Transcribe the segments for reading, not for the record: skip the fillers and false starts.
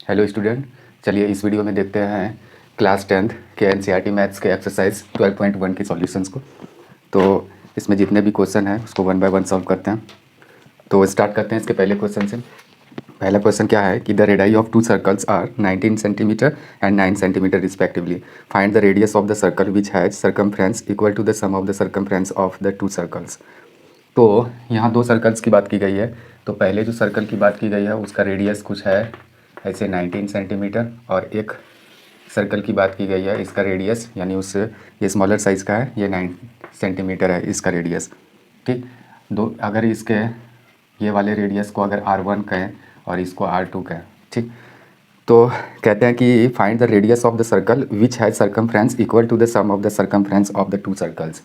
Hello student, चलिए इस video में देखते हैं क्लास 10th के एनसीईआरटी मैथ्स के एक्सरसाइज 12.1 के सॉल्यूशंस को। तो इसमें जितने भी क्वेश्चन हैं उसको वन बाय वन सॉल्व करते हैं। तो स्टार्ट करते हैं इसके पहले क्वेश्चन से। पहला क्वेश्चन क्या है कि the radii of two circles are 19 centimetre and 9 centimetre respectively. Find the radius of the circle which has circumference equal to the sum of the circumference of the two circles. तो यहाँ दो circles की बात की गई है। तो पहले जो सर्कल की बात की गई है उसका रेडियस कुछ है ऐसे 19 सेंटीमीटर, और एक सर्कल की बात की गई है इसका रेडियस यानी उस ये स्मॉलर साइज़ का है, ये 9 सेंटीमीटर है इसका रेडियस। ठीक, दो अगर इसके ये वाले रेडियस को अगर R1 कहें और इसको R2 कहें, ठीक, तो कहते हैं कि find the radius of the circle which has circumference equal to the sum of the circumference of the two circles.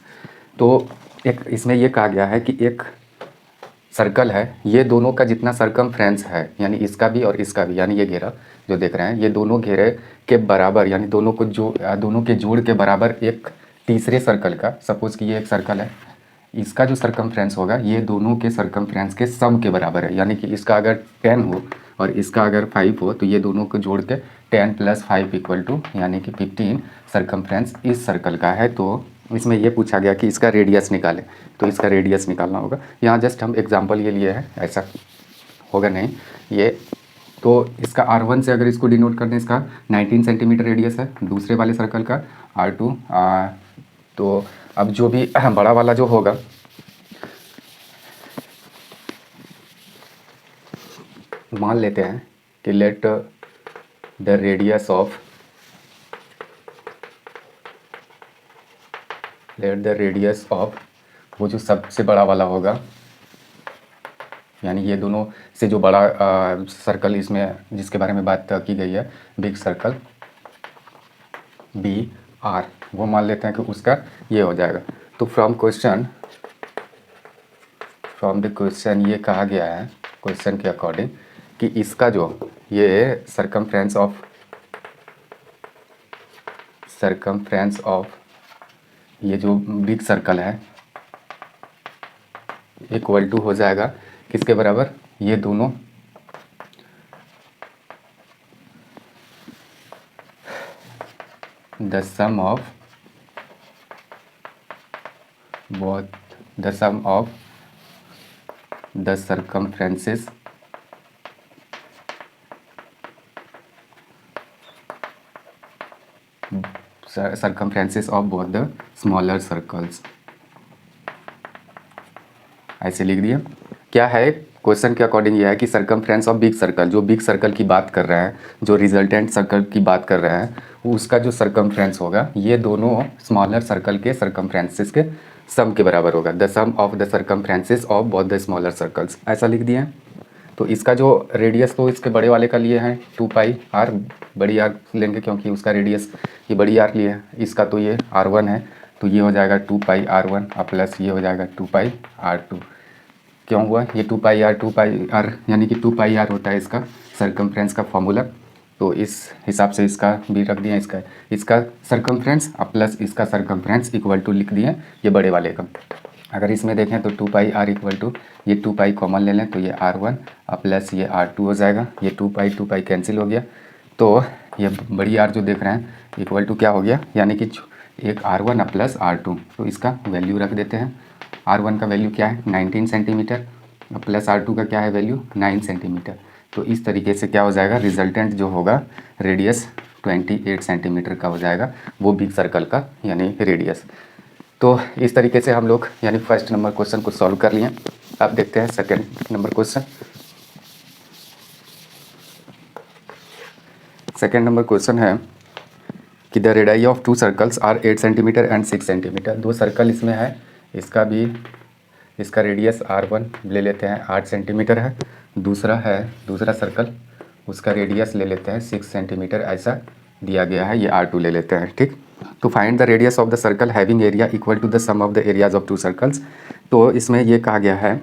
तो एक इसमें ये कहा गया है कि एक सर्कल है, ये दोनों का जितना सर्कमफ्रेंस है यानी इसका भी और इसका भी, यानी ये घेरा जो देख रहे हैं ये दोनों घेरे के बराबर, यानी दोनों के जोड़ के बराबर एक तीसरे सर्कल का, सपोज़ कि ये एक सर्कल है, इसका जो सर्कमफ्रेंस होगा ये दोनों के सर्कमफ्रेंस के सम के बराबर है। यानी कि इसका अगर 10 हो और इसका अगर 5 हो तो ये दोनों को जोड़ के 10 + 5 इक्वल टू यानी कि 15 सर्कमफ्रेंस इस सर्कल का है। तो इसमें ये पूछा गया कि इसका रेडियस निकालें, तो इसका रेडियस निकालना होगा। यहाँ जस्ट हम एग्जांपल ये लिए हैं, ऐसा होगा नहीं ये। तो इसका R1 से अगर इसको डिनोट करने, इसका 19 सेंटीमीटर रेडियस है, दूसरे वाले सर्कल का R2। तो अब जो भी बड़ा वाला जो होगा, मान लेते हैं कि लेट द रेडियस ऑफ वो जो सबसे बड़ा वाला होगा, यानी ये दोनों से जो बड़ा सर्कल इसमें जिसके बारे में बात की गई है, बिग सर्कल BR, वो मान लेते हैं कि उसका ये हो जाएगा। तो फ्रॉम द क्वेश्चन ये कहा गया है क्वेश्चन के अकॉर्डिंग कि इसका जो ये सर्कमफ्रेंस ऑफ ये जो बिग सर्कल है इक्वल टू हो जाएगा किसके बराबर, ये दोनों the sum of the circumferences of both the smaller circles, ऐसे लिख दिया। क्या है क्वेश्चन के अकॉर्डिंग ये है कि सर्कमफ्रेंस ऑफ बिग सर्कल, जो बिग सर्कल की बात कर रहे हैं, जो रिजल्टेंट सर्कल की बात कर रहे हैं, उसका जो सर्कमफ्रेंस होगा ये दोनों स्मॉलर सर्कल के सर्कमफ्रेंसेस के सम के बराबर होगा। The sum of the circumferences of both the smaller circles, ऐसा लिख दिए हैं। तो इसका जो रेडियस तो इसके बड़े वाले का लिए हैं 2πr, बड़ी आर लेंगे क्योंकि उसका रेडियस ये बड़ी आर लिए है, इसका तो ये R1 है, तो ये हो जाएगा 2πr1 और प्लस ये हो जाएगा 2πr2। क्यों हुआ ये 2πr यानी कि 2πr होता है इसका सर्कमफ्रेंस का फॉर्मूला। तो इस हिसाब से इसका भी रख दिया, इसका सर्कमफ्रेंस और प्लस इसका सर्कमफ्रेंस इक्वल टू लिख दिए ये बड़े वाले का। अगर इसमें देखें तो 2πr इक्वल टू ये 2π कॉमन ले लें तो ये R1 और प्लस ये R2 हो जाएगा, ये 2π कैंसिल हो गया। तो ये बड़ी आर जो देख रहे हैं इक्वल टू क्या हो गया, यानी कि एक R1 और प्लस R2। तो इसका वैल्यू रख देते हैं। R1 का वैल्यू क्या है 19 सेंटीमीटर, प्लस R2 का क्या है वैल्यू 9 सेंटीमीटर। तो इस तरीके से क्या हो जाएगा, रिजल्टेंट जो होगा रेडियस 28 सेंटीमीटर का हो जाएगा, वो बिग सर्कल का यानी रेडियस। तो इस तरीके से हम लोग यानी फर्स्ट नंबर क्वेश्चन को सॉल्व कर लिए। अब देखते हैं second number question. Second number question है कि the radii of two circles are 8 centimetre and 6 centimetre. दो सर्कल इसमें है, इसका रेडियस R1 ले लेते हैं 8 सेंटीमीटर है, दूसरा सर्कल उसका रेडियस ले लेते हैं 6 सेंटीमीटर, ऐसा दिया गया है, ये R2 ले लेते हैं। ठीक, तो find the radius of the circle having area equal to the sum of the areas of two circles. तो इसमें ये कहा गया है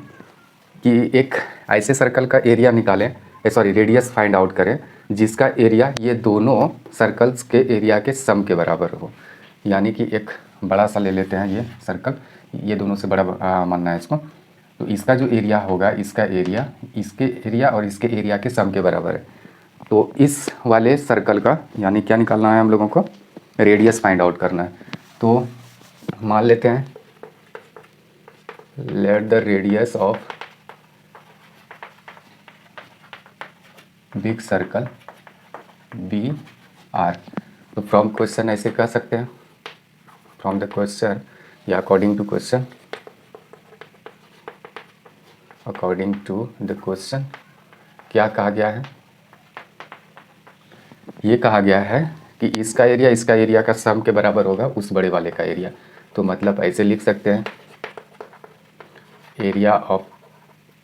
कि एक ऐसे सर्कल का एरिया निकालें, रेडियस फाइंड आउट करें जिसका एरिया ये दोनों सर्कल्स के एरिया के सम के बराबर हो। यानी कि एक बड़ा सा ले लेते हैं ये सर्कल, ये दोनों से बड़ा मानना है इसको। तो इसका जो एरिया होगा, इसका एरिया इसके एरिया और इसके एरिया के सम के बराबर है। तो इस वाले सर्कल का यानी क्या निकालना है हम लोगों को, रेडियस फाइंड आउट करना है। तो मान लेते हैं let the radius of big circle be R. तो फ्रॉम क्वेश्चन ऐसे कह सकते हैं, फ्रॉम द क्वेश्चन या according to question, according to the question क्या कहा गया है, ये कहा गया है कि इसका एरिया का सम के बराबर होगा उस बड़े वाले का एरिया। तो मतलब ऐसे लिख सकते हैं area of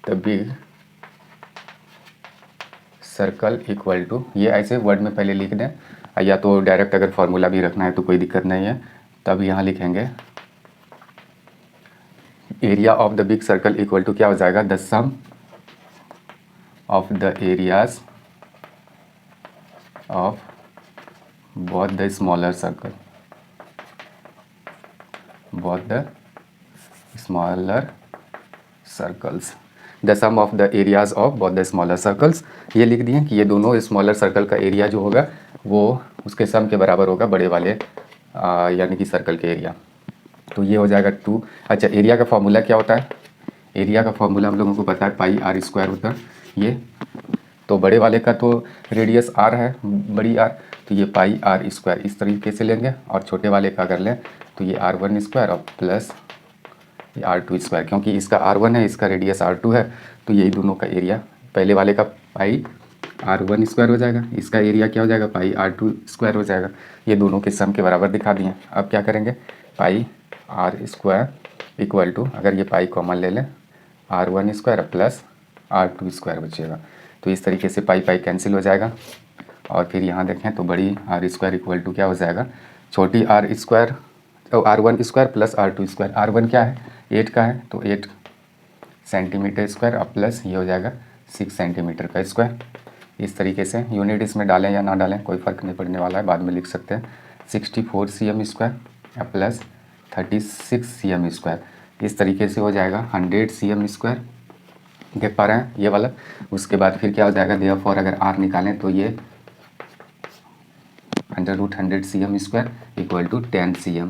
the big circle equal to, ये ऐसे वर्ड में पहले लिख दें, या तो डायरेक्ट अगर फॉर्मूला भी रखना है तो कोई दिक्कत नहीं है, तब यहाँ लिखेंगे area of the big circle equal to क्या हो जाएगा, the sum of the areas of both the smaller circle, both the smaller circles, the sum of the areas of both the smaller circles. ये लिख दिए कि ये दोनों smaller circle का एरिया जो होगा वो उसके सम के बराबर होगा बड़े वाले यानी कि सर्कल के एरिया। तो ये हो जाएगा 2। अच्छा, एरिया का फॉर्मूला क्या होता है, एरिया का फॉर्मूला हम लोगों को पता है पाई आर स्क्वायर होता है। ये तो बड़े वाले का तो रेडियस आर है, बड़ी आर, तो ये पाई आर स्क्वायर इस तरीके से लेंगे, और छोटे वाले का अगर लें तो ये R1 स्क्वायर और प्लस ये R2 स्क्वायर, क्योंकि इसका R1 है, इसका रेडियस R2 है, तो यही दोनों का एरिया, पहले वाले का पाई R1 स्क्वायर हो जाएगा, इसका एरिया क्या हो जाएगा, पाई R2 स्क्वायर हो जाएगा। ये दोनों के सम के बराबर दिखा दिए। अब क्या करेंगे, पाई आर स्क्वायर इक्वल टू, अगर ये पाई कॉमन ले लें, R1 square plus R2 square बचेगा। तो इस तरीके से पाई पाई कैंसिल हो जाएगा, और फिर यहाँ देखें तो बड़ी आर स्क्वायर इक्वल टू क्या हो जाएगा, छोटी आर स्क्वायर, तो R1 square plus R2 square. R1 क्या है, 8 का है, तो 8 सेंटीमीटर स्क्वायर, अब प्लस ये हो जाएगा 6 सेंटीमीटर का स्क्वायर। इस तरीके से यूनिट इसमें डालें या ना डालें कोई फ़र्क नहीं पड़ने वाला है, बाद में लिख सकते हैं 64 cm square plus 36 cm square. इस तरीके से हो जाएगा 100 cm स्क्वायर, देख पा रहे हैं ये वाला। उसके बाद फिर क्या हो जाएगा, देयरफॉर अगर R निकालें तो ये √100 cm square equal to 10 cm।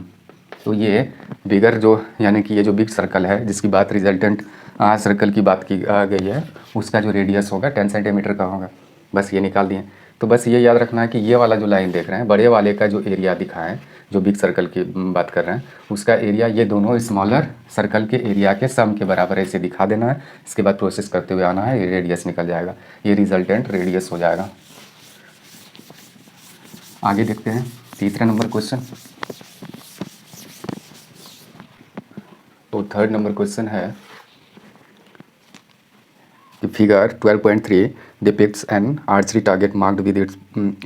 तो ये बिगर जो यानी कि ये जो बिग सर्कल है जिसकी बात रिजल्टेंट सर्कल की बात की गई है, उसका जो रेडियस होगा 10 सेंटीमीटर का होगा। बस ये निकाल दिए। तो बस ये याद रखना है कि ये वाला जो लाइन देख रहे हैं, बड़े वाले का जो एरिया दिखा है, जो बिग सर्कल की बात कर रहे हैं, उसका एरिया ये दोनों स्मॉलर सर्कल के एरिया के सम के बराबर ऐसे दिखा देना है। इसके बाद प्रोसेस करते हुए आना है, ये रेडियस निकल जाएगा, ये रिजल्टेंट रेडियस हो जाएगा। आगे देखते हैं तीसरा नंबर क्वेश्चन। तो थर्ड नंबर क्वेश्चन है कि figure 12.3 depicts an archery target marked with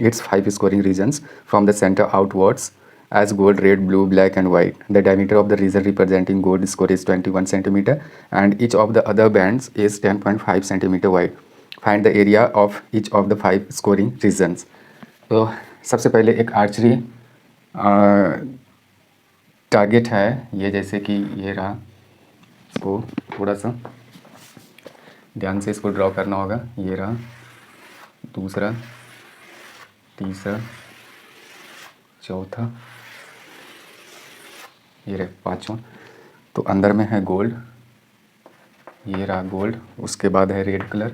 its 5 scoring regions from the center outwards as gold, red, blue, black and white. The diameter of the region representing gold score is 21 cm and each of the other bands is 10.5 cm wide. Find the area of each of the 5 scoring regions. तो सबसे पहले एक archery target है ये, जैसे कि ये रहा, इसको थोड़ा सा ध्यान से इसको ड्रॉ करना होगा। ये रहा दूसरा, तीसरा, चौथा, ये रहा पाँचवा। तो अंदर में है गोल्ड, ये रहा गोल्ड, उसके बाद है रेड कलर,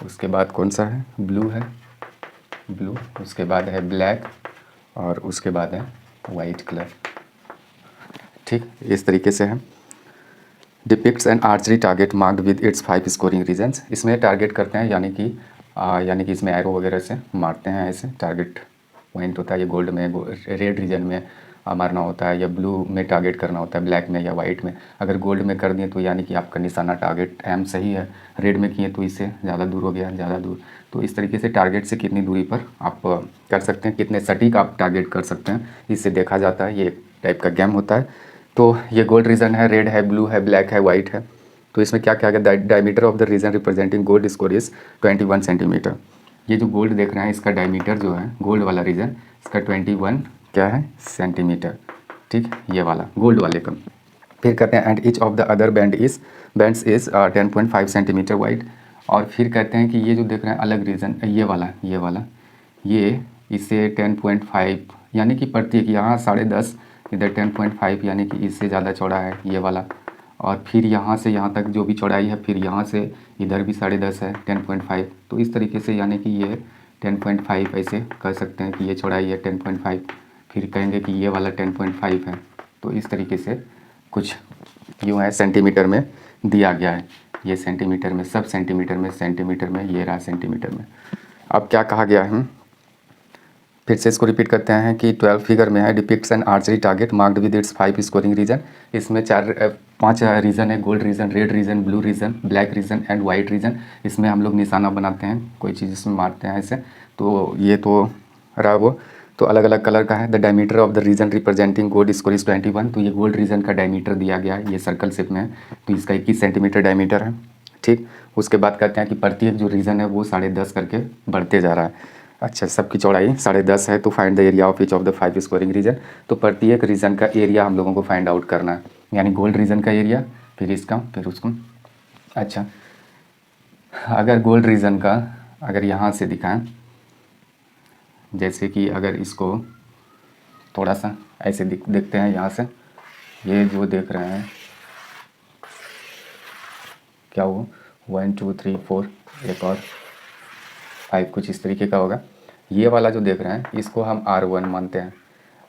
उसके बाद कौन सा है, ब्लू है, ब्लू, उसके बाद है ब्लैक और उसके बाद है वाइट कलर। ठीक, इस तरीके से है। Depicts an archery target marked with its 5 scoring regions. इसमें टारगेट करते हैं यानी कि इसमें एरो वगैरह से मारते हैं, ऐसे टारगेट पॉइंट होता है। ये गोल्ड में, रेड रीजन में मारना होता है, या ब्लू में टारगेट करना होता है, ब्लैक में या वाइट में। अगर गोल्ड में कर दिए तो यानी कि आपका निशाना टारगेट एम सही है, रेड में किए तो इससे ज़्यादा दूर हो गया, ज़्यादा दूर। तो इस तरीके से टारगेट से कितनी दूरी पर आप कर सकते हैं, कितने सटीक आप टारगेट कर सकते हैं, इससे देखा जाता है। ये एक टाइप का गेम होता है। तो ये गोल्ड रीजन है, रेड है, ब्लू है, ब्लैक है, वाइट है। तो इसमें क्या क्या है, diameter of the region representing gold score is 21 centimetre. ये जो गोल्ड देख रहे हैं इसका डायमीटर जो है, गोल्ड वाला रीजन, इसका 21 क्या है, सेंटीमीटर। ठीक, ये वाला गोल्ड वाले का। फिर कहते हैं and each of the other bands is 10.5 centimetre wide, और फिर कहते हैं कि ये जो देख रहे हैं अलग रीजन, ये इससे 10.5 यानी कि प्रत्येक यहाँ 10.5, इधर 10.5 यानी कि इससे ज़्यादा चौड़ा है ये वाला। और फिर यहाँ से यहाँ तक जो भी चौड़ाई है, फिर यहाँ से इधर भी 10.5 है 10.5। तो इस तरीके से यानी कि ये 10.5 ऐसे कह सकते हैं कि ये चौड़ाई है 10.5। फिर कहेंगे कि ये वाला 10.5 है। तो इस तरीके से कुछ यूँ है, सेंटीमीटर में दिया गया है। ये सेंटीमीटर में, सब सेंटीमीटर में, ये रहा सेंटीमीटर में। अब क्या कहा गया है, फिर से इसको रिपीट करते हैं कि 12 फिगर में है, depicts an archery target marked with its 5 scoring region. इसमें 5 रीजन है, gold region, red region, blue region, black region and white region. इसमें हम लोग निशाना बनाते हैं, कोई चीज़ इसमें मारते हैं ऐसे। तो ये तो रहा वो, तो अलग अलग कलर का है। The diameter of the region representing gold score is 21। तो ये गोल्ड रीजन का डायमीटर दिया गया है, ये सर्कल शेप में है, तो इसका 21 सेंटीमीटर डायमीटर है। ठीक, उसके बाद कहते हैं कि प्रत्येक जो रीजन है वो 10.5 करके बढ़ते जा रहा है। अच्छा, सबकी चौड़ाई 10.5 है, तो find the area of each of the 5 scoring region. तो प्रत्येक रीजन का एरिया हम लोगों को फाइंड आउट करना है, यानी गोल्ड रीजन का एरिया, फिर इसका, फिर उसको। अच्छा, अगर गोल्ड रीजन का अगर यहाँ से दिखाएं, जैसे कि अगर इसको थोड़ा सा ऐसे देखते हैं यहाँ से, ये जो देख रहे हैं क्या वो 1 2 3 4, एक और 5, कुछ इस तरीके का होगा। ये वाला जो देख रहे हैं इसको हम R1 मानते हैं।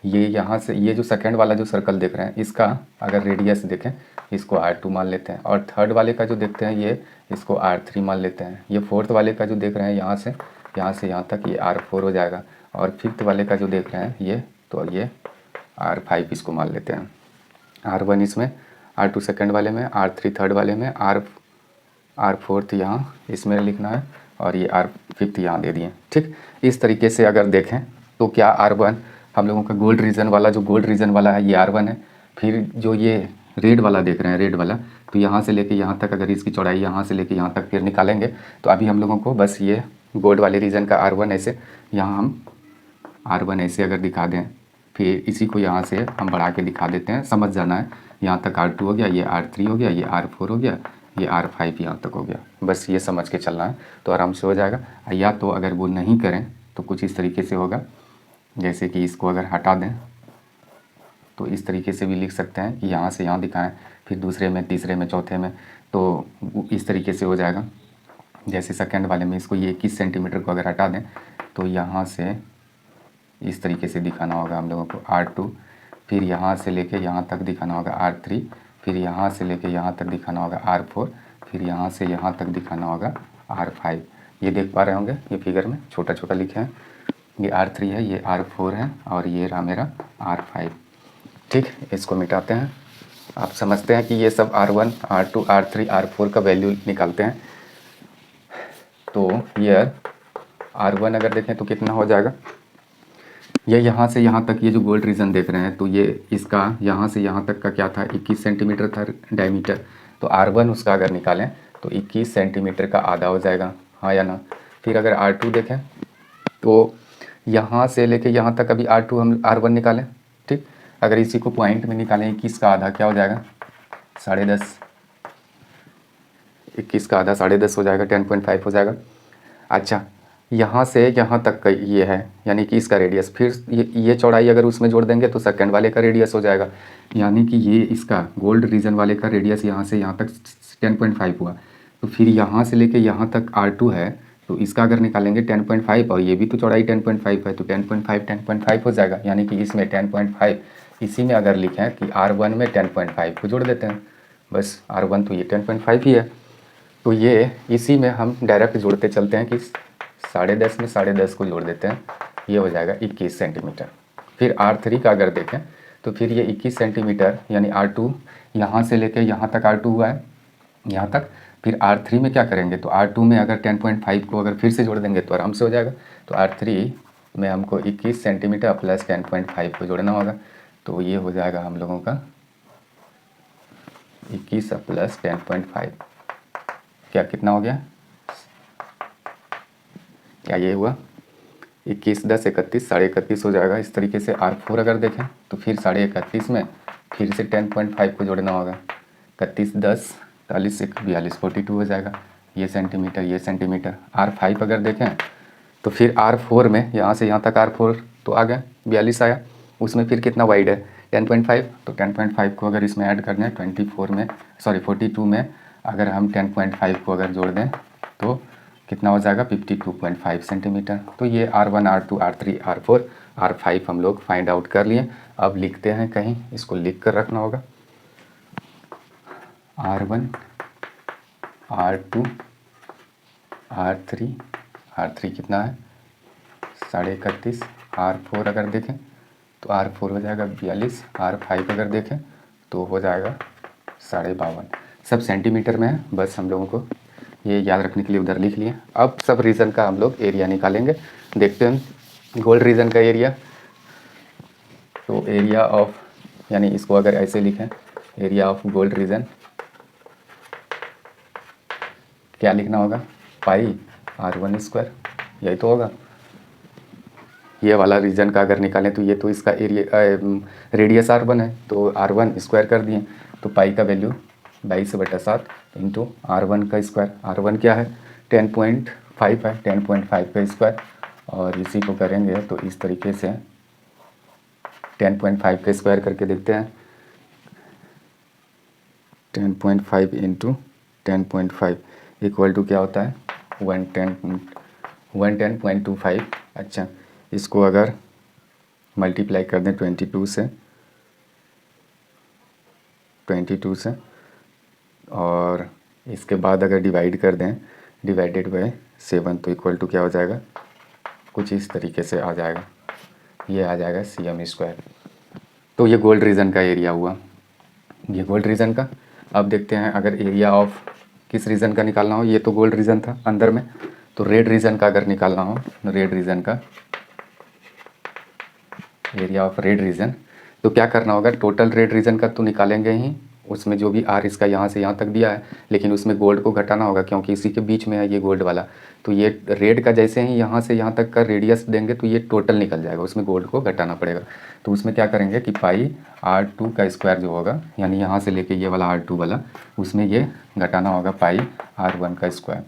ये यहाँ से, ये जो सेकंड वाला जो सर्कल देख रहे हैं इसका अगर रेडियस देखें, इसको R2 मान लेते हैं। और थर्ड वाले का जो देखते हैं ये, इसको R3 मान लेते हैं। ये फोर्थ वाले का जो देख रहे हैं यहाँ से यहाँ तक, ये R4 हो जाएगा। और फिफ्थ वाले का जो देख रहे हैं ये, तो ये R5 इसको मान लेते हैं। R1 इसमें, R2 सेकंड वाले में, R3 थर्ड वाले में, R4 यहाँ इसमें लिखना है, और ये R5 यहाँ दे दिए। ठीक, इस तरीके से अगर देखें तो क्या R1 हम लोगों का गोल्ड रीजन वाला, जो गोल्ड रीजन वाला है ये R1 है। फिर जो ये रेड वाला देख रहे हैं, रेड वाला, तो यहाँ से लेके यहाँ तक अगर इसकी चौड़ाई यहाँ से लेके यहाँ तक फिर निकालेंगे, तो अभी हम लोगों को बस ये गोल्ड वाले रीजन का R1 ऐसे, यहाँ हम R1 ऐसे अगर दिखा दें, फिर इसी को यहाँ से हम बढ़ा के दिखा देते हैं, समझ जाना है। यहाँ तक R2 हो गया, ये R3 हो गया, ये R4 हो गया, ये R5 यहाँ तक हो गया। बस ये समझ के चलना है तो आराम से हो जाएगा। या तो अगर वो नहीं करें तो कुछ इस तरीके से होगा, जैसे कि इसको अगर हटा दें तो इस तरीके से भी लिख सकते हैं कि यहाँ से यहाँ दिखाएं, फिर दूसरे में, तीसरे में, चौथे में, तो इस तरीके से हो जाएगा। जैसे सेकंड वाले में इसको, ये 21 सेंटीमीटर को अगर हटा दें तो यहाँ से इस तरीके से दिखाना होगा हम लोगों को R2, फिर यहाँ से लेके यहाँ तक दिखाना होगा R3, फिर यहाँ से लेके यहाँ तक दिखाना होगा R4, फिर यहाँ से यहाँ तक दिखाना होगा R5। ये देख पा रहे होंगे, ये फिगर में छोटा छोटा लिखे हैं, ये R3 है, ये R4 है, और ये रहा मेरा R5। ठीक, इसको मिटाते हैं। आप समझते हैं कि ये सब R1, R2, R3, R4 का वैल्यू निकालते हैं। तो ये R1 अगर देखें तो कितना हो जाएगा, ये यहाँ से यहाँ तक, ये जो गोल्ड रीजन देख रहे हैं, तो ये इसका यहाँ से यहाँ तक का क्या था, 21 सेंटीमीटर था डायमीटर। तो R1 उसका अगर निकालें तो 21 सेंटीमीटर का आधा हो जाएगा, हाँ या ना। फिर अगर R2 देखें तो यहाँ से लेके यहाँ तक अभी R2 हम R1 निकालें। ठीक, अगर इसी को पॉइंट में निकालें, 21 का आधा क्या हो जाएगा, 10.5। 21 का आधा 10.5 हो जाएगा, 10.5 हो जाएगा। अच्छा, यहाँ से यहाँ तक का ये है, यानी कि इसका रेडियस, फिर ये चौड़ाई अगर उसमें जोड़ देंगे तो सेकंड वाले का रेडियस हो जाएगा। यानी कि ये इसका गोल्ड रीजन वाले का रेडियस यहाँ से यहाँ तक 10.5 हुआ। तो फिर यहाँ से लेके यहाँ तक R2 है, तो इसका अगर निकालेंगे 10.5, और ये भी तो चौड़ाई 10.5 है, तो 10.5 हो जाएगा। यानी कि इसमें 10.5, इसी में अगर लिखें कि R1 में 10.5 को जोड़ देते हैं, बस R1 तो ये 10.5 ही है। तो ये इसी में हम डायरेक्ट जोड़ते चलते हैं कि 10.5 में 10.5 को जोड़ देते हैं, ये हो जाएगा 21 सेंटीमीटर। फिर R3 का अगर देखें तो फिर ये 21 सेंटीमीटर, यानी R2 यहाँ से लेके यहाँ तक R2 हुआ है, यहाँ तक। फिर R3 में क्या करेंगे, तो R2 में अगर 10.5 को अगर फिर से जोड़ देंगे तो आराम से हो जाएगा। तो R3 में हमको 21 सेंटीमीटर प्लस 10.5 को जोड़ना होगा, तो ये हो जाएगा हम लोगों का 21 प्लस 10.5, क्या कितना हो गया, क्या ये हुआ 21 10 31, 31.5 हो जाएगा। इस तरीके से R4 अगर देखें तो फिर 31.5 में फिर से 10.5 को जोड़ना होगा, 31 10 40 42 42 हो जाएगा। ये सेंटीमीटर, ये सेंटीमीटर। R5 अगर देखें तो फिर R4 में यहाँ से यहाँ तक R4 तो आ गया 42 आया, उसमें फिर कितना वाइड है 10.5, तो 10.5 को अगर इसमें ऐड कर दें 42 में अगर हम 10.5 को अगर जोड़ दें तो कितना हो जाएगा 52.5 सेंटीमीटर। तो ये R1, R2, R3, R4, R5 हम लोग फाइंड आउट कर लिए। अब लिखते हैं, कहीं इसको लिख कर रखना होगा। R1, R2, R3 कितना है 31.5। R4 अगर देखें तो R4 हो जाएगा 42, R5 अगर देखें तो हो जाएगा 52.5। सब सेंटीमीटर में है, बस हम लोगों को ये याद रखने के लिए उधर लिख लिए। अब सब रीजन का हम लोग एरिया निकालेंगे। देखते हैं गोल्ड रीजन का एरिया। तो एरिया ऑफ, यानी इसको अगर ऐसे लिखें, एरिया ऑफ गोल्ड रीजन क्या लिखना होगा, पाई R1 स्क्वायर, यही तो होगा। ये वाला रीजन का अगर निकालें तो ये तो इसका एरिया रेडियस R1 है, तो R1 स्क्वायर कर दिए तो पाई का वैल्यू 22/7 इंटू R1 का स्क्वायर। R1 क्या है 10.5 है, 10.5 का स्क्वायर। और इसी को करेंगे तो इस तरीके से 10.5 का स्क्वायर करके देखते हैं। 10.5 इंटू 10.5 इक्वल टू क्या होता है 110.25। अच्छा, इसको अगर मल्टीप्लाई कर दें 22 से और इसके बाद अगर डिवाइड कर दें डिवाइडेड बाय 7 तो इक्वल टू क्या हो जाएगा, कुछ इस तरीके से आ जाएगा, ये आ जाएगा cm स्क्वायर। तो ये गोल्ड रीजन का एरिया हुआ, ये गोल्ड रीजन का। अब देखते हैं अगर एरिया ऑफ किस रीजन का निकालना हो, ये तो गोल्ड रीजन था अंदर में, तो रेड रीजन का अगर निकालना हो, रेड रीजन का एरिया ऑफ रेड रीजन, तो क्या करना होगा, टोटल रेड रीजन का तो निकालेंगे ही, उसमें जो भी R इसका यहाँ से यहाँ तक दिया है, लेकिन उसमें गोल्ड को घटाना होगा क्योंकि इसी के बीच में है ये गोल्ड वाला। तो ये रेड का जैसे ही यहाँ से यहाँ तक का रेडियस देंगे तो ये टोटल निकल जाएगा, उसमें गोल्ड को घटाना पड़ेगा। तो उसमें क्या करेंगे कि पाई R2 का स्क्वायर जो होगा, यानी यहाँ से लेके ये वाला R2 वाला, उसमें ये घटाना होगा पाई R1 का स्क्वायर।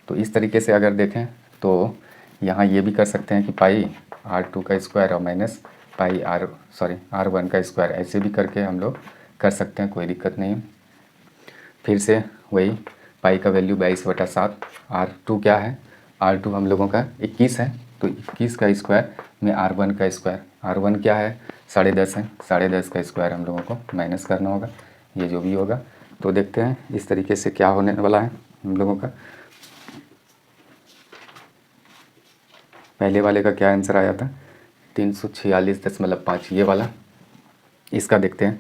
तो इस तरीके से अगर देखें तो यहाँ ये भी कर सकते हैं कि पाई R2 का स्क्वायर और माइनस पाई R1 का स्क्वायर, ऐसे भी करके हम लोग कर सकते हैं, कोई दिक्कत नहीं है। फिर से वही पाई का वैल्यू 22/7, R2 क्या है, R2 हम लोगों का 21 है, तो 21 का स्क्वायर में R1 का स्क्वायर, R1 क्या है 10.5 है, 10.5 का स्क्वायर हम लोगों को माइनस करना होगा, ये जो भी होगा। तो देखते हैं इस तरीके से क्या होने वाला है हम लोगों का। पहले वाले का क्या आंसर आया था 346.5, ये वाला, इसका देखते हैं।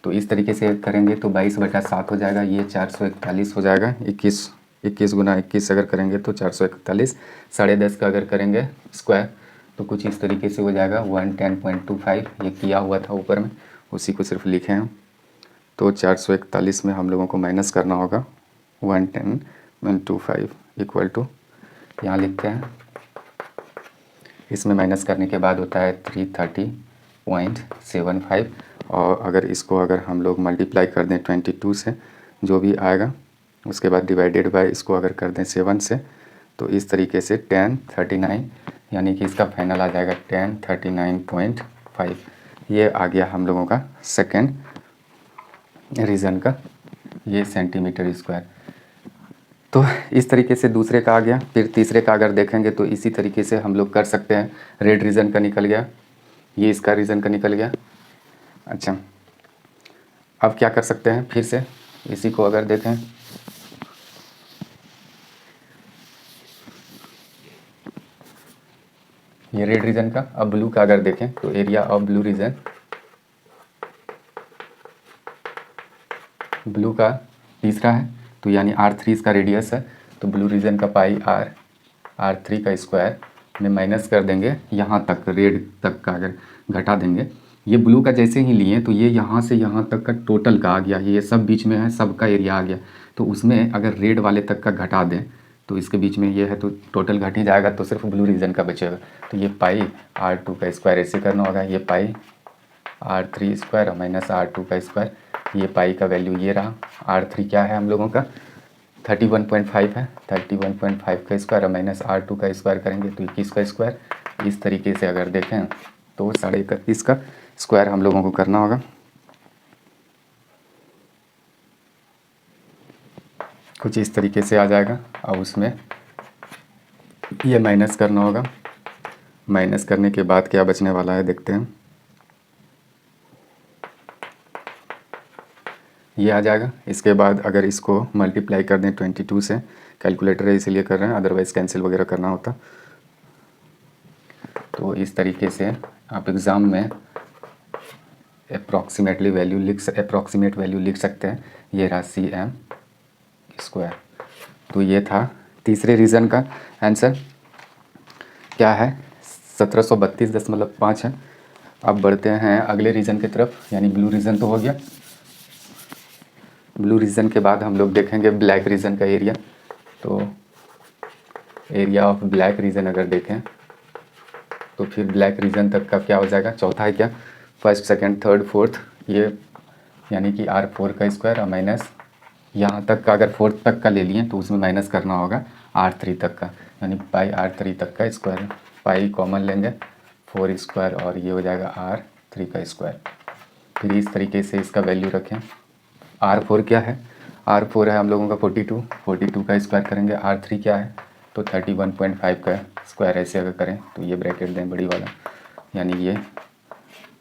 तो इस तरीके से करेंगे तो 22/7 हो जाएगा, ये 441 हो जाएगा। 21 गुना 21 अगर करेंगे तो 441। 10.5 का अगर करेंगे स्क्वायर तो कुछ इस तरीके से हो जाएगा 110.25, ये किया हुआ था ऊपर में, उसी को सिर्फ लिखे हैं। तो 441 में हम लोगों को माइनस करना होगा 110.25 इक्वल टू, यहाँ लिखते हैं, इसमें माइनस करने के बाद होता है 330.75। और अगर इसको अगर हम लोग मल्टीप्लाई कर दें 22 से, जो भी आएगा उसके बाद डिवाइडेड बाय इसको अगर कर दें 7 से, तो इस तरीके से 1039, यानी कि इसका फाइनल आ जाएगा 1039.5। ये आ गया हम लोगों का सेकेंड रीज़न का, ये सेंटीमीटर स्क्वायर। तो इस तरीके से दूसरे का आ गया। फिर तीसरे का अगर देखेंगे तो इसी तरीके से हम लोग कर सकते हैं। रेड रीजन का निकल गया, ये इसका रीजन का निकल गया। अच्छा, अब क्या कर सकते हैं, फिर से इसी को अगर देखें, ये रेड रीजन का। अब ब्लू का अगर देखें तो area of blue region, blue का तीसरा है, तो यानी R3 इसका रेडियस है, तो ब्लू रीजन का पाई R3 का स्क्वायर में माइनस कर देंगे यहाँ तक, रेड तक का अगर घटा देंगे, ये ब्लू का जैसे ही लिए तो ये यहाँ से यहाँ तक का टोटल का आ गया, ये सब बीच में है, सब का एरिया आ गया। तो उसमें अगर रेड वाले तक का घटा दें तो इसके बीच में ये है तो टोटल घट ही जाएगा, तो सिर्फ ब्लू रीजन का बचेगा। तो ये पाई R2 का स्क्वायर ऐसे करना होगा, ये पाई R3 स्क्वायर और माइनस R2 का स्क्वायर, ये पाई का वैल्यू ये रहा। R3 क्या है हम लोगों का 31.5 है, 31.5 का स्क्वायर और माइनस R2 का स्क्वायर करेंगे तो 21 का स्क्वायर। इस तरीके से अगर देखें तो 31.5 का स्क्वायर हम लोगों को करना होगा। कुछ इस तरीके से आ जाएगा। अब उसमें ये माइनस करना होगा। माइनस करने के बाद क्या बचने वाला है देखते हैं। ये आ जाएगा। इसके बाद अगर इसको मल्टीप्लाई कर दें 22 से, कैलकुलेटर है इसीलिए कर रहे हैं, अदरवाइज़ कैंसिल वगैरह करना होता। तो इस तरीके से आप एग्ज़ाम में अप्रॉक्सीमेट वैल्यू लिख सकते हैं। ये रहा CM स्क्वायर। तो ये था तीसरे रीज़न का आंसर। क्या है? 1732.5 है। अब बढ़ते हैं अगले रीज़न की तरफ, यानी ब्लू रीज़न तो हो गया। ब्लू रीज़न के बाद हम लोग देखेंगे ब्लैक रीज़न का एरिया। तो एरिया ऑफ ब्लैक रीज़न अगर देखें तो फिर ब्लैक रीज़न तक का क्या हो जाएगा? चौथा है क्या? फर्स्ट, सेकंड, थर्ड, फोर्थ, ये यानी कि R4 का स्क्वायर और माइनस यहाँ तक का, अगर फोर्थ तक का ले लिए तो उसमें माइनस करना होगा R3 तक का, यानी पाई R3 तक का स्क्वायर। पाई कॉमन लेंगे, 4 स्क्वायर और ये हो जाएगा R3 का स्क्वायर। फिर इस तरीके से इसका वैल्यू रखें। R4 क्या है? R4 है हम लोगों का 42 का स्क्वायर करेंगे। R3 क्या है? तो 31.5 का स्क्वायर। ऐसे अगर करें तो ये ब्रैकेट दें बड़ी वाला, यानी ये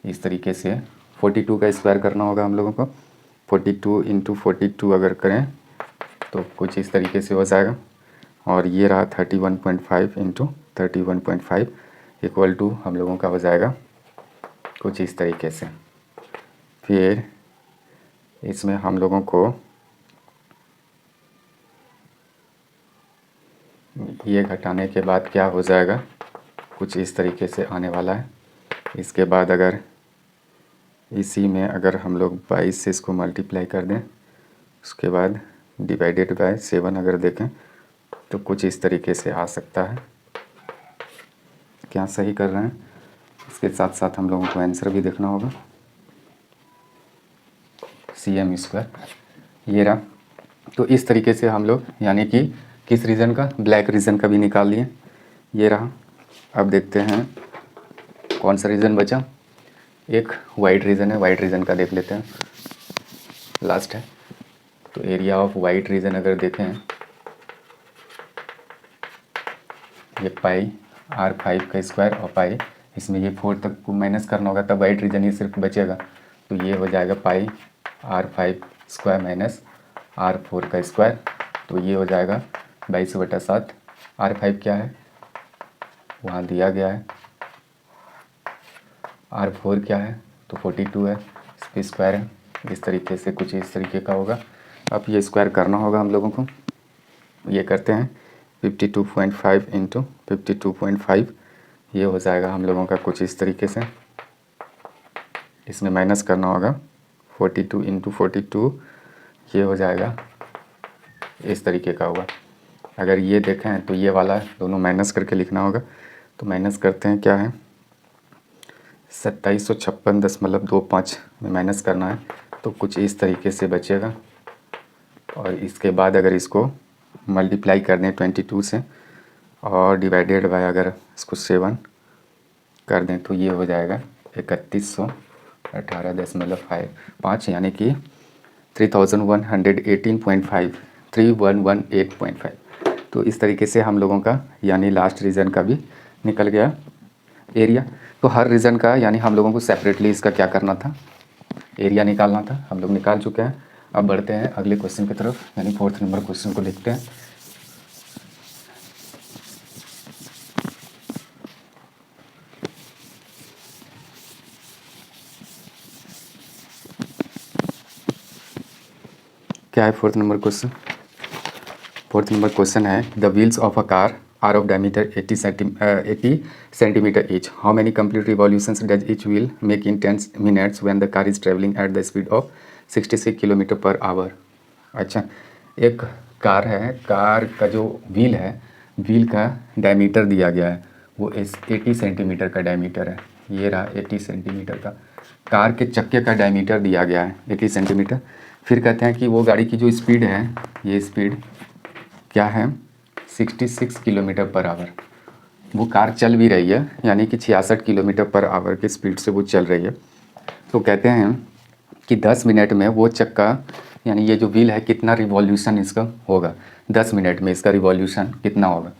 इस तरीके से 42 का स्क्वायर करना होगा हम लोगों को। 42 इंटू 42 अगर करें तो कुछ इस तरीके से हो जाएगा। और ये रहा 31.5 इंटू 31.5 इक्वल टू हम लोगों का हो जाएगा कुछ इस तरीके से। फिर इसमें हम लोगों को ये घटाने के बाद क्या हो जाएगा? कुछ इस तरीके से आने वाला है। इसके बाद अगर इसी में अगर हम लोग 22 से इसको मल्टीप्लाई कर दें, उसके बाद डिवाइडेड बाय 7 अगर देखें तो कुछ इस तरीके से आ सकता है। क्या सही कर रहे हैं? इसके साथ साथ हम लोगों को आंसर भी देखना होगा। CM स्क्वायर ये रहा। तो इस तरीके से हम लोग यानी कि किस रीज़न का? ब्लैक रीज़न का भी निकाल लिए। ये रहा। अब देखते हैं कौन सा रीज़न बचा। एक वाइट रीज़न है, वाइट रीज़न का देख लेते हैं, लास्ट है। तो एरिया ऑफ वाइट रीज़न अगर देखें, ये पाई R5 का स्क्वायर और पाई इसमें ये 4 तक को माइनस करना होगा, तब वाइट रीज़न ही सिर्फ बचेगा। तो ये हो जाएगा पाई R5 स्क्वायर माइनस R4 का स्क्वायर। तो ये हो जाएगा 22/7। R5 क्या है? वहाँ दिया गया है। R4 क्या है? तो 42 है, इस पर स्क्वायर है। इस तरीके से कुछ इस तरीके का होगा। अब ये स्क्वायर करना होगा हम लोगों को। ये करते हैं 52.5 इंटू 52.5, ये हो जाएगा हम लोगों का कुछ इस तरीके से। इसमें माइनस करना होगा 42 इंटू 42, ये हो जाएगा इस तरीके का होगा। अगर ये देखें तो ये वाला दोनों माइनस करके लिखना होगा। तो माइनस करते हैं, क्या है? 2756.25 में माइनस करना है तो कुछ इस तरीके से बचेगा। और इसके बाद अगर इसको मल्टीप्लाई कर दें 22 से और डिवाइडेड बाय अगर इसको 7 कर दें तो ये हो जाएगा 3118.5, यानी कि 3118.5 तो इस तरीके से हम लोगों का यानी लास्ट रीज़न का भी निकल गया एरिया। तो हर रीज़न का यानी हम लोगों को सेपरेटली इसका क्या करना था? एरिया निकालना था। हम लोग निकाल चुके हैं। अब बढ़ते हैं अगले क्वेश्चन की तरफ, यानी 4th नंबर क्वेश्चन को लिखते हैं। क्या है 4th number question? 4th number question है the wheels of a car are of diameter 80 centimetre each. How many complete revolutions does each wheel make in 10 minutes when the car is travelling at the speed of 66 kilometre per hour. अच्छा, एक car है, car का जो wheel है, wheel का diameter दिया गया है, वो 80 सेंटीमीटर का डायमीटर है। ये रहा 80 सेंटीमीटर का। कार के चक्के का डायमीटर दिया गया है 80 सेंटीमीटर। फिर कहते हैं कि वो गाड़ी की जो स्पीड है, ये स्पीड क्या है 66 किलोमीटर पर आवर। वो कार चल भी रही है, यानी कि 66 किलोमीटर पर आवर की स्पीड से वो चल रही है। तो कहते हैं कि 10 मिनट में वो चक्का, यानी ये जो व्हील है, कितना रिवॉल्यूशन इसका होगा, 10 मिनट में इसका रिवॉल्यूशन कितना होगा।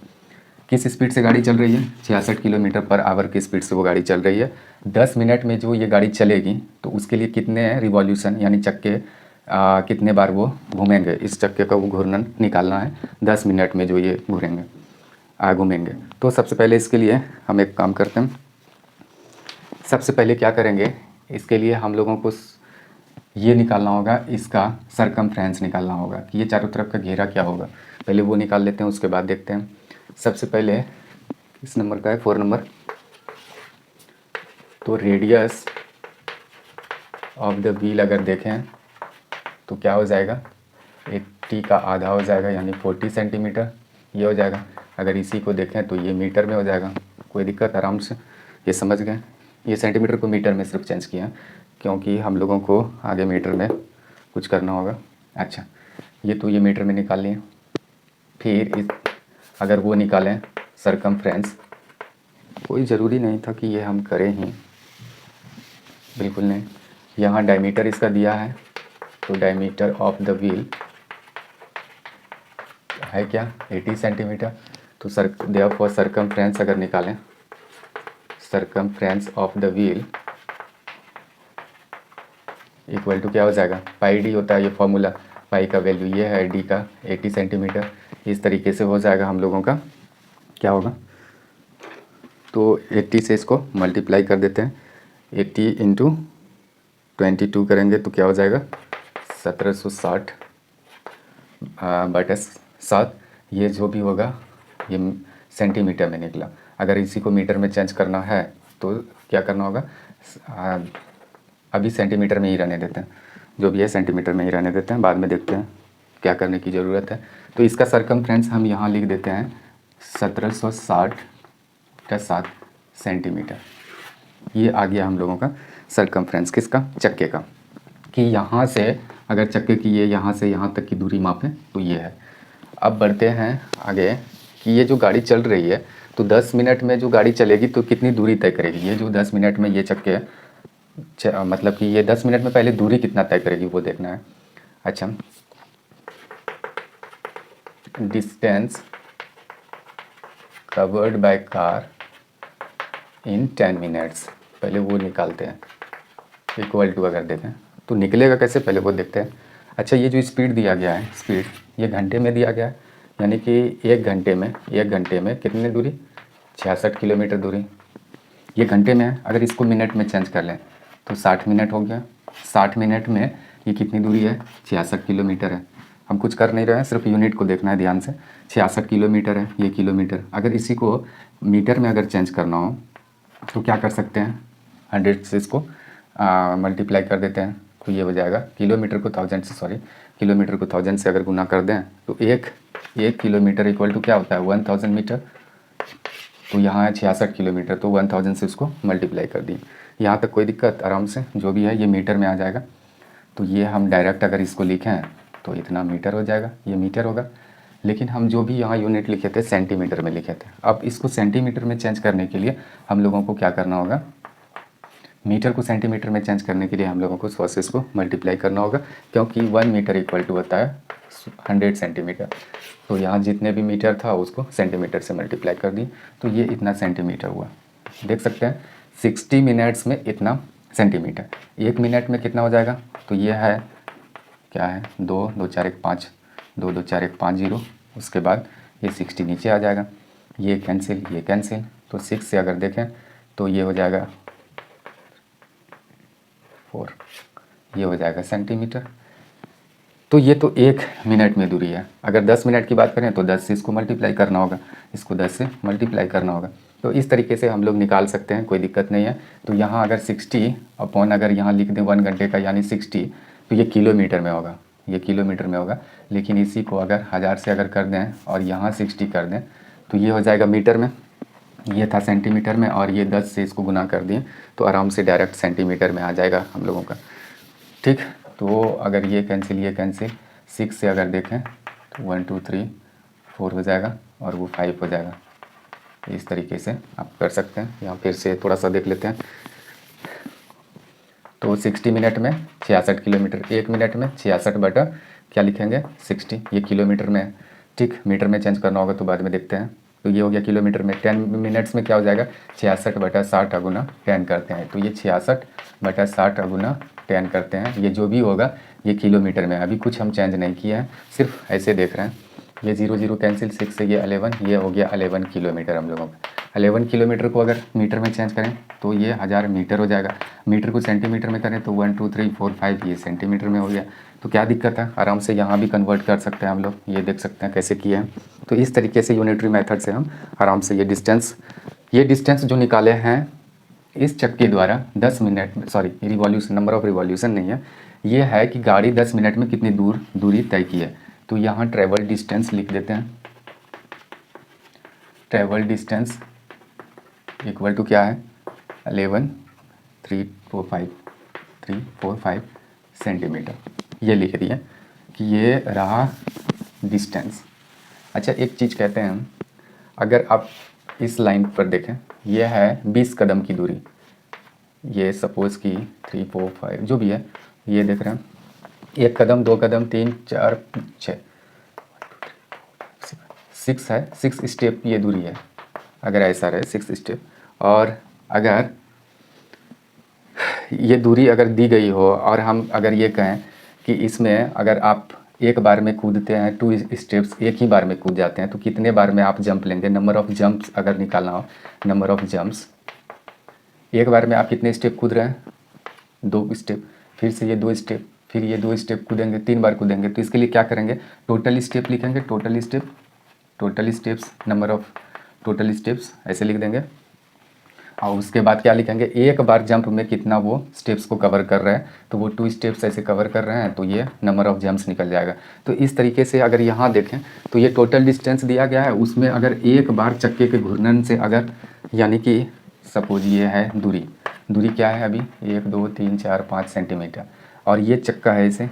किस स्पीड से गाड़ी चल रही है, 66 किलोमीटर पर आवर की स्पीड से वो गाड़ी चल रही है। 10 मिनट में जो ये गाड़ी चलेगी तो उसके लिए कितने रिवॉल्यूशन, यानी चक्के कितने बार वो घूमेंगे, इस चक्के का वो घूर्णन निकालना है 10 मिनट में जो ये घूमेंगे। तो सबसे पहले इसके लिए हम एक काम करते हैं। सबसे पहले क्या करेंगे, इसके लिए हम लोगों को ये निकालना होगा, इसका सरकमफ्रेंस निकालना होगा कि ये चारों तरफ का घेरा क्या होगा। पहले वो निकाल लेते हैं, उसके बाद देखते हैं। सबसे पहले इस नंबर का है 4 नंबर। तो रेडियस ऑफ द व्हील अगर देखें तो क्या हो जाएगा, 80 का आधा हो जाएगा, यानी 40 सेंटीमीटर ये हो जाएगा। अगर इसी को देखें तो ये मीटर में हो जाएगा। कोई दिक्कत, आराम से ये समझ गए। ये सेंटीमीटर को मीटर में सिर्फ चेंज किया क्योंकि हम लोगों को आगे मीटर में कुछ करना होगा। अच्छा, ये तो ये मीटर में निकाल लिए। फिर अगर वो निकालें सरकमफ्रेंस, कोई ज़रूरी नहीं था कि ये हम करें ही, बिल्कुल नहीं। यहाँ डायमीटर इसका दिया है, तो डायमीटर ऑफ द व्हील है क्या, 80 सेंटीमीटर। तो देयरफॉर सरकमफ्रेंस अगर निकालें, circumference of the wheel equal to क्या हो जाएगा, पाई डी होता है ये फॉर्मूला, पाई का वैल्यू ये है, डी का 80 सेंटीमीटर। इस तरीके से हो जाएगा हम लोगों का, क्या होगा, तो 80 से इसको मल्टीप्लाई कर देते हैं। 80 इंटू 22 करेंगे तो क्या हो जाएगा, 1760 बटा 7। ये जो भी होगा ये सेंटीमीटर में निकला। अगर इसी को मीटर में चेंज करना है तो क्या करना होगा, अभी सेंटीमीटर में ही रहने देते हैं, जो भी है सेंटीमीटर में ही रहने देते हैं, बाद में देखते हैं क्या करने की ज़रूरत है। तो इसका सरकमफ्रेंस हम यहाँ लिख देते हैं 1760 का 7 सेंटीमीटर। ये आ गया हम लोगों का सरकमफ्रेंस, किसका, चक्के का। कि यहाँ से अगर चक्के की ये यहाँ से यहाँ तक की दूरी मापें तो ये है। अब बढ़ते हैं आगे कि ये जो गाड़ी चल रही है तो 10 मिनट में जो गाड़ी चलेगी तो कितनी दूरी तय करेगी। ये जो 10 मिनट में ये चक्के मतलब कि ये 10 मिनट में पहले दूरी कितना तय करेगी वो देखना है। अच्छा, distance covered by car in 10 minutes, पहले वो निकालते हैं। इक्वल टू अगर देखें तो निकलेगा कैसे, पहले वो देखते हैं। अच्छा, ये जो स्पीड दिया गया है, स्पीड ये घंटे में दिया गया है, यानी कि एक घंटे में कितनी दूरी, 66 किलोमीटर दूरी ये घंटे में है। अगर इसको मिनट में चेंज कर लें तो 60 मिनट हो गया। 60 मिनट में ये कितनी दूरी है, 66 किलोमीटर है। हम कुछ कर नहीं रहे हैं, सिर्फ यूनिट को देखना है ध्यान से। 66 किलोमीटर है ये किलोमीटर। अगर इसी को मीटर में अगर चेंज करना हो तो क्या कर सकते हैं, 100 से इसको मल्टीप्लाई कर देते हैं तो ये हो जाएगा, किलोमीटर को 1000 से अगर गुना कर दें तो एक किलोमीटर इक्वल टू क्या होता है, 1000 मीटर। तो यहाँ है 66 किलोमीटर, तो 1000 से उसको मल्टीप्लाई कर दिए। यहाँ तक कोई दिक्कत, आराम से जो भी है ये मीटर में आ जाएगा। तो ये हम डायरेक्ट अगर इसको लिखें तो इतना मीटर हो जाएगा, ये मीटर होगा। लेकिन हम जो भी यहाँ यूनिट लिखे थे सेंटीमीटर में लिखे थे। अब इसको सेंटीमीटर में चेंज करने के लिए हम लोगों को क्या करना होगा, मीटर को सेंटीमीटर में चेंज करने के लिए हम लोगों को 100 से इसको मल्टीप्लाई करना होगा, क्योंकि 1 मीटर इक्वल टू होता है 100 सेंटीमीटर। तो यहाँ जितने भी मीटर था उसको सेंटीमीटर से मल्टीप्लाई कर दी, तो ये इतना सेंटीमीटर हुआ। देख सकते हैं 60 मिनट्स में इतना सेंटीमीटर। 1 मिनट में कितना हो जाएगा, तो ये है क्या है, 2 2 4 1 5, 2 2 4 1 5 0। उसके बाद ये 60 नीचे आ जाएगा, ये कैंसिल ये कैंसिल। तो 6 से अगर देखें तो ये हो जाएगा 4, ये हो जाएगा सेंटीमीटर। तो ये तो 1 मिनट में दूरी है। अगर 10 मिनट की बात करें तो 10 से इसको मल्टीप्लाई करना होगा, इसको 10 से मल्टीप्लाई करना होगा। तो इस तरीके से हम लोग निकाल सकते हैं, कोई दिक्कत नहीं है। तो यहाँ अगर 60 अपॉन अगर यहाँ लिख दें 1 घंटे का यानी 60, तो ये किलोमीटर में होगा, ये किलोमीटर में होगा। लेकिन इसी को अगर 1000 से अगर कर दें और यहाँ 60 कर दें तो ये हो जाएगा मीटर में। ये था सेंटीमीटर में, और ये 10 से इसको गुना कर दिए तो आराम से डायरेक्ट सेंटीमीटर में आ जाएगा हम लोगों का। ठीक, तो अगर ये कैंसिल 6 से अगर देखें तो 1 2 3 4 हो जाएगा और वो 5 हो जाएगा। इस तरीके से आप कर सकते हैं। यहाँ फिर से थोड़ा सा देख लेते हैं। तो 60 मिनट में 66 किलोमीटर, 1 मिनट में 66 बटा क्या लिखेंगे 60, ये किलोमीटर में है। ठीक, मीटर में चेंज करना होगा तो बाद में देखते हैं। तो ये हो गया किलोमीटर में। 10 मिनट्स में क्या हो जाएगा 66 बटा 60 अगुना 10 करते हैं। तो ये 66 बटा 60 अगुना 10 करते हैं। ये जो भी होगा ये किलोमीटर में। अभी कुछ हम चेंज नहीं किया है, सिर्फ ऐसे देख रहे हैं। ये 0 0 कैंसिल, 6 से ये 11, ये हो गया 11 किलोमीटर हम लोगों का। 11 किलोमीटर को अगर मीटर में चेंज करें तो ये 1000 मीटर हो जाएगा। मीटर को सेंटीमीटर में करें तो 1 2 3 4 5 ये सेंटीमीटर में हो गया। तो क्या दिक्कत है, आराम से यहाँ भी कन्वर्ट कर सकते हैं हम लोग। ये देख सकते हैं कैसे किए हैं। तो इस तरीके से यूनिटरी मेथड से हम आराम से ये डिस्टेंस जो निकाले हैं इस चक्के द्वारा 10 मिनट में, sorry revolution, number of revolution नहीं है, ये है कि गाड़ी 10 मिनट में कितनी दूरी तय की है। तो यहाँ ट्रेवल डिस्टेंस लिख देते हैं। ट्रेवल डिस्टेंस इक्वल टू क्या है 11,345 सेंटीमीटर। ये लिख दिए कि ये रहा डिस्टेंस। अच्छा, एक चीज़ कहते हैं हम, अगर आप इस लाइन पर देखें, ये है 20 कदम की दूरी। ये सपोज़ कि 3 4 5 जो भी है, ये देख रहे हैं 1 कदम 2 कदम 3 4 6 है, 6 स्टेप ये दूरी है। अगर ऐसा रहे 6 स्टेप, और अगर ये दूरी अगर दी गई हो और हम अगर ये कहें कि इसमें अगर आप एक बार में कूदते हैं 2 स्टेप्स, एक ही बार में कूद जाते हैं, तो कितने बार में आप जंप लेंगे, नंबर ऑफ़ जंप्स अगर निकालना हो, नंबर ऑफ़ जंप्स, एक बार में आप कितने स्टेप कूद रहे हैं 2 स्टेप, फिर से ये 2 स्टेप, फिर ये 2 स्टेप कूदेंगे, 3 बार कूदेंगे। तो इसके लिए क्या करेंगे, टोटल स्टेप लिखेंगे, total steps, number of total steps ऐसे लिख देंगे। और उसके बाद क्या लिखेंगे, एक बार जंप में कितना वो स्टेप्स को कवर कर रहे हैं। तो वो 2 स्टेप्स ऐसे कवर कर रहे हैं, तो ये नंबर ऑफ़ जंप्स निकल जाएगा। तो इस तरीके से अगर यहाँ देखें तो ये टोटल डिस्टेंस दिया गया है, उसमें अगर एक बार चक्के के घूर्णन से अगर, यानी कि सपोज ये है दूरी क्या है अभी 1 2 3 4 5 सेंटीमीटर, और ये चक्का है इसे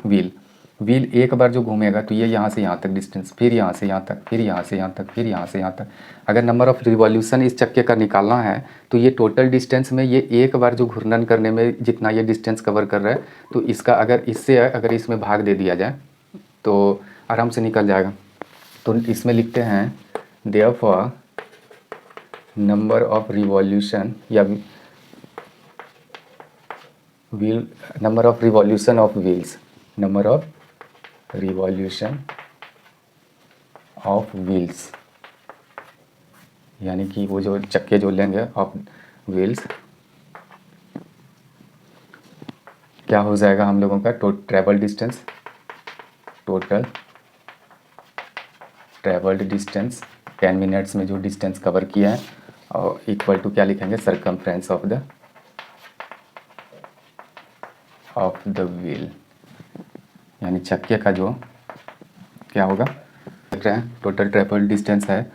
व्हील एक बार जो घूमेगा तो ये यहाँ से यहाँ तक डिस्टेंस, फिर यहाँ से यहाँ तक, फिर यहाँ से यहाँ तक, फिर यहाँ से यहाँ तक। अगर नंबर ऑफ़ रिवॉल्यूशन इस चक्के का निकालना है तो ये टोटल डिस्टेंस में ये एक बार जो घूर्णन करने में जितना ये डिस्टेंस कवर कर रहा है, तो इसका अगर इसमें भाग दे दिया जाए तो आराम से निकल जाएगा। तो इसमें लिखते हैं देयरफॉर नंबर ऑफ़ रिवॉल्यूशन या wheel, number of revolution of wheels, number of revolution of wheels, यानी कि वो जो चक्के जो लेंगे ऑफ व्हील्स, क्या हो जाएगा हम लोगों का travel distance, total travelled distance 10 minutes में जो डिस्टेंस कवर किया है, और इक्वल टू क्या लिखेंगे सरकमफ्रेंस ऑफ द व्हील, यानी चक्के का जो क्या होगा, देख रहे हैं टोटल ट्रैवल डिस्टेंस है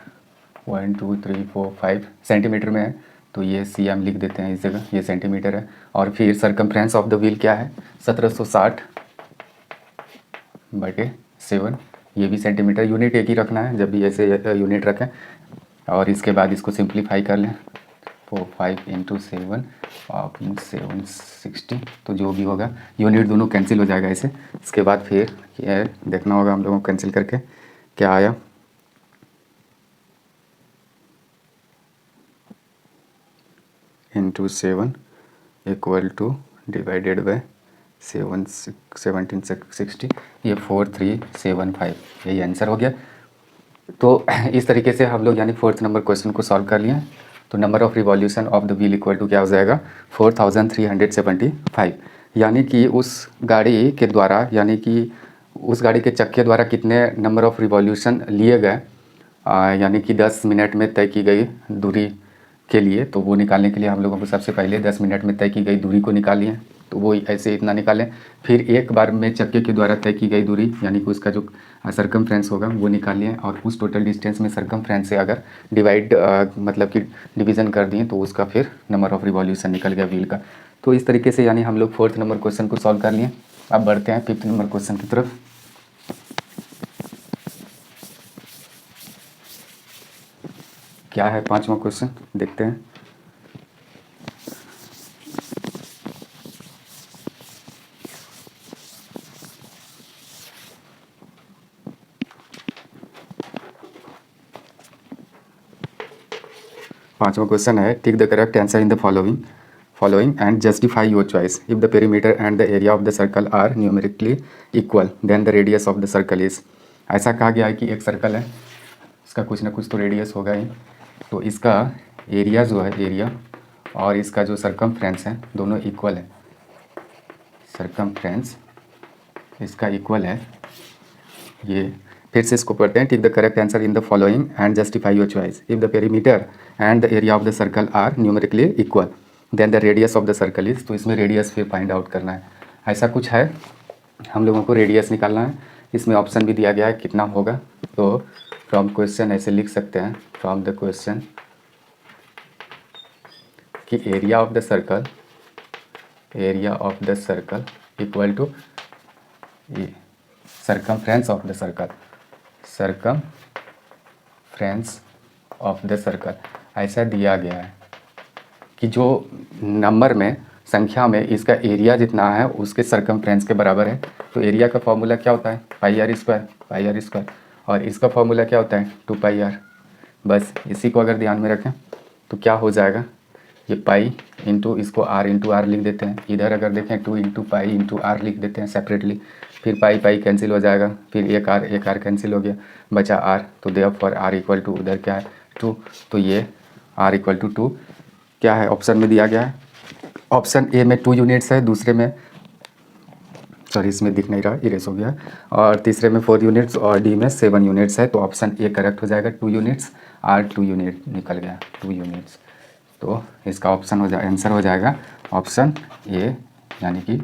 1 2 3 4 5 सेंटीमीटर में है, तो ये cm लिख देते हैं इस जगह, ये सेंटीमीटर है। और फिर सरकमफ्रेंस ऑफ द व्हील क्या है 1760/7, ये भी सेंटीमीटर, यूनिट एक ही रखना है जब भी ऐसे यूनिट रखें। और इसके बाद इसको सिंप्लीफाई कर लें, 4 5 × 7 760, तो जो भी होगा यूनिट दोनों कैंसिल हो जाएगा ऐसे। इसके बाद फिर ये देखना होगा हम लोगों को कैंसिल करके क्या आया, × 7 = डिवाइडेड बाय 1760, ये 4375, यही आंसर हो गया। तो इस तरीके से हम लोग यानी 4th नंबर क्वेश्चन को सॉल्व कर लिए। तो number of revolution of the wheel equal to क्या हो जाएगा 4375, यानी कि उस गाड़ी के द्वारा, यानी कि उस गाड़ी के चक्के द्वारा कितने नंबर ऑफ़ रिवॉल्यूशन लिए गए, यानी कि 10 मिनट में तय की गई दूरी के लिए। तो वो निकालने के लिए हम लोगों को सबसे पहले 10 मिनट में तय की गई दूरी को निकालिए, तो वो ऐसे इतना निकालें। फिर एक बार में चक्के के द्वारा तय की गई दूरी, यानी कि उसका जो सरकमफ्रेंस होगा वो निकालिए, और उस टोटल डिस्टेंस में सरकमफ्रेंस से अगर मतलब कि डिवीज़न कर दिए तो उसका फिर नंबर ऑफ़ रिवॉल्यूशन निकल गया व्हील का। तो इस तरीके से यानी हम लोग 4th नंबर क्वेश्चन को सॉल्व कर लिए। अब बढ़ते हैं 5th नंबर क्वेश्चन की तरफ। क्या है 5वां क्वेश्चन, देखते हैं। पांचवा क्वेश्चन है, tick the correct answer in the following and justify your choice. If the perimeter and the area of the circle are numerically equal then the radius of the circle is. ऐसा कहा गया है कि एक circle है, इसका कुछ ना कुछ तो रेडियस होगा ही, तो इसका एरिया जो है, एरिया और इसका जो सरकमफ्रेंस है दोनों इक्वल है। सरकमफ्रेंस इसका इक्वल है। ये फिर से इसको पढ़ते हैं। Tick the correct answer in the following and justify your choice. If the perimeter and the area of the circle are numerically equal then the radius of the circle is. तो इसमें radius फिर find out करना है। ऐसा कुछ है, हम लोगों को रेडियस निकालना है। इसमें ऑप्शन भी दिया गया है कितना होगा। तो फ्रॉम क्वेश्चन ऐसे लिख सकते हैं, फ्रॉम द क्वेश्चन कि area of the circle equal to circumference of the circle. ऐसा दिया गया है कि जो नंबर में, संख्या में इसका एरिया जितना है उसके सरकमफ्रेंस के बराबर है। तो एरिया का फॉर्मूला क्या होता है, पाई आर स्क्वायर, और इसका फॉर्मूला क्या होता है, 2 पाई आर। बस इसी को अगर ध्यान में रखें तो क्या हो जाएगा, ये पाई इंटू इसको आर इंटू आर लिख देते हैं। इधर अगर देखें 2 इंटू पाई इंटू आर लिख देते हैं सेपरेटली। फिर पाई कैंसिल हो जाएगा, फिर एक आर कैंसिल हो गया, बचा आर। तो देयरफॉर आर इक्वल टू, उधर क्या है 2, तो ये आर इक्वल टू 2 क्या है ऑप्शन में दिया गया है। ऑप्शन ए में 2 यूनिट्स है, दूसरे में सॉरी इसमें दिख नहीं रहा, इरेज हो गया, और तीसरे में 4 यूनिट्स और डी में 7 यूनिट्स है। तो ऑप्शन ए करेक्ट हो जाएगा, 2 यूनिट्स, आर 2 यूनिट निकल गया, 2 यूनिट्स। तो इसका ऑप्शन आंसर हो जाएगा ऑप्शन ए, यानी कि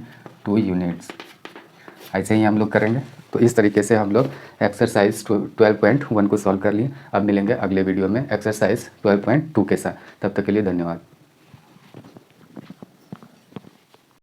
2 यूनिट्स। ऐसे ही हम लोग करेंगे। तो इस तरीके से हम लोग एक्सरसाइज 12.1 को सॉल्व कर लिए। अब मिलेंगे अगले वीडियो में एक्सरसाइज 12.2 के साथ। तब तक के लिए धन्यवाद।